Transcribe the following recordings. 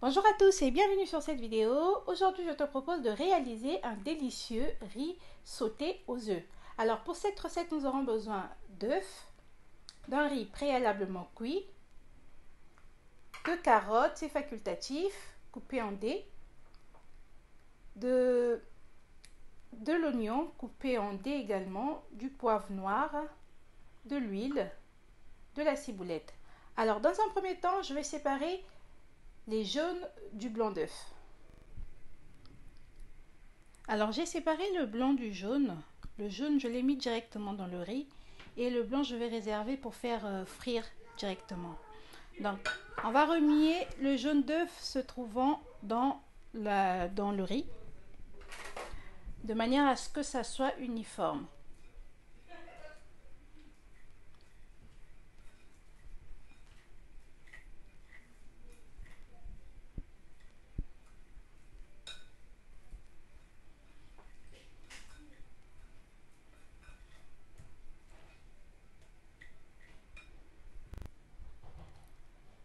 Bonjour à tous et bienvenue sur cette vidéo. Aujourd'hui, je te propose de réaliser un délicieux riz sauté aux œufs. Alors pour cette recette, nous aurons besoin d'œufs, d'un riz préalablement cuit, de carottes, c'est facultatif, coupé en dés, de l'oignon coupé en dés également, du poivre noir, de l'huile, de la ciboulette. Alors dans un premier temps, je vais séparer les jaunes du blanc d'œuf. Alors j'ai séparé le blanc du jaune. Le jaune, je l'ai mis directement dans le riz et le blanc, je vais réserver pour faire frire directement. Donc on va remuer le jaune d'œuf se trouvant dans le riz de manière à ce que ça soit uniforme.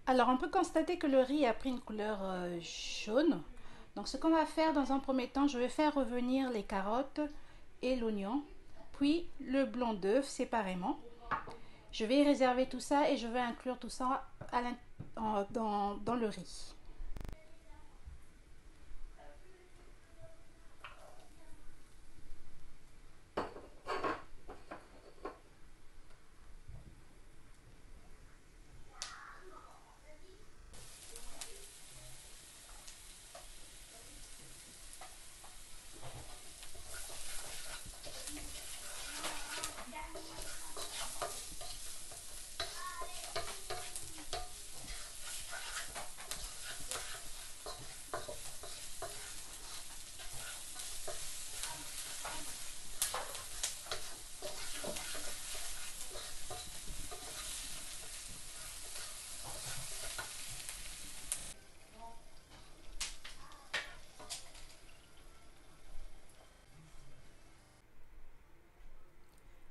Alors on peut constater que le riz a pris une couleur jaune. Donc ce qu'on va faire dans un premier temps, je vais faire revenir les carottes et l'oignon, puis le blanc d'œuf séparément. Je vais réserver tout ça et je vais inclure tout ça dans le riz.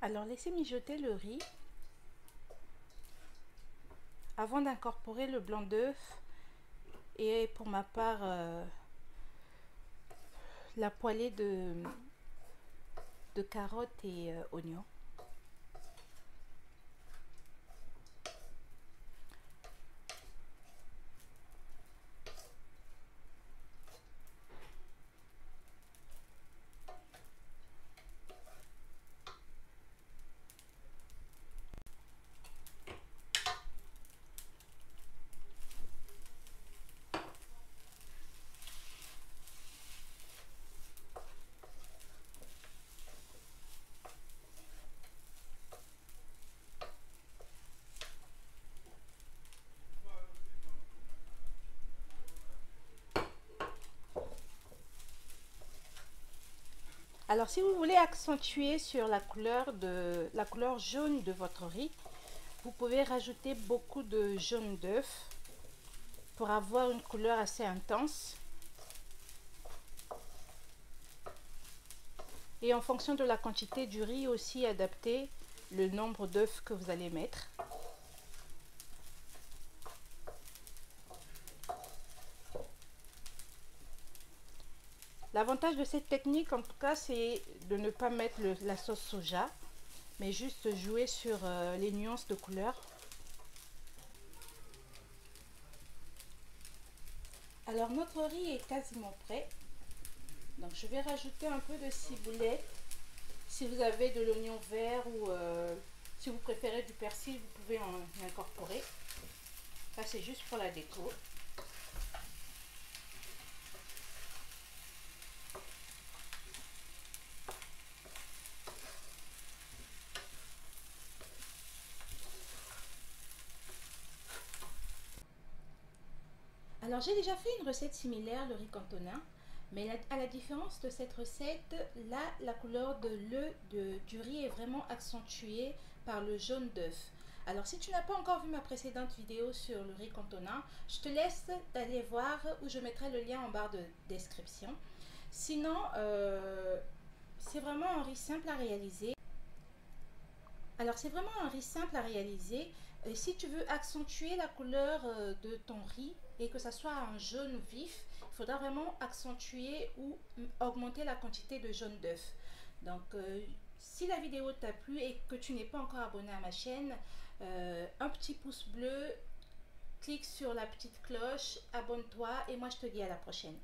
Alors laissez mijoter le riz avant d'incorporer le blanc d'œuf et pour ma part la poêlée de carottes et oignons. Alors si vous voulez accentuer sur la couleur jaune de votre riz, vous pouvez rajouter beaucoup de jaune d'œuf pour avoir une couleur assez intense. Et en fonction de la quantité du riz aussi, adapter le nombre d'œufs que vous allez mettre. L'avantage de cette technique, en tout cas, c'est de ne pas mettre la sauce soja, mais juste jouer sur les nuances de couleur. Alors, notre riz est quasiment prêt. Donc, je vais rajouter un peu de ciboulette. Si vous avez de l'oignon vert ou si vous préférez du persil, vous pouvez en incorporer. Ça, c'est juste pour la déco. Alors j'ai déjà fait une recette similaire, le riz cantonais, mais à la différence de cette recette, là la couleur de l'œuf du riz est vraiment accentuée par le jaune d'œuf. Alors si tu n'as pas encore vu ma précédente vidéo sur le riz cantonais, je te laisse d'aller voir où je mettrai le lien en barre de description. Sinon, c'est vraiment un riz simple à réaliser. Alors c'est vraiment un riz simple à réaliser. Si tu veux accentuer la couleur de ton riz et que ça soit un jaune vif, il faudra vraiment accentuer ou augmenter la quantité de jaune d'œuf. Donc si la vidéo t'a plu et que tu n'es pas encore abonné à ma chaîne, un petit pouce bleu, clique sur la petite cloche, abonne-toi et moi je te dis à la prochaine.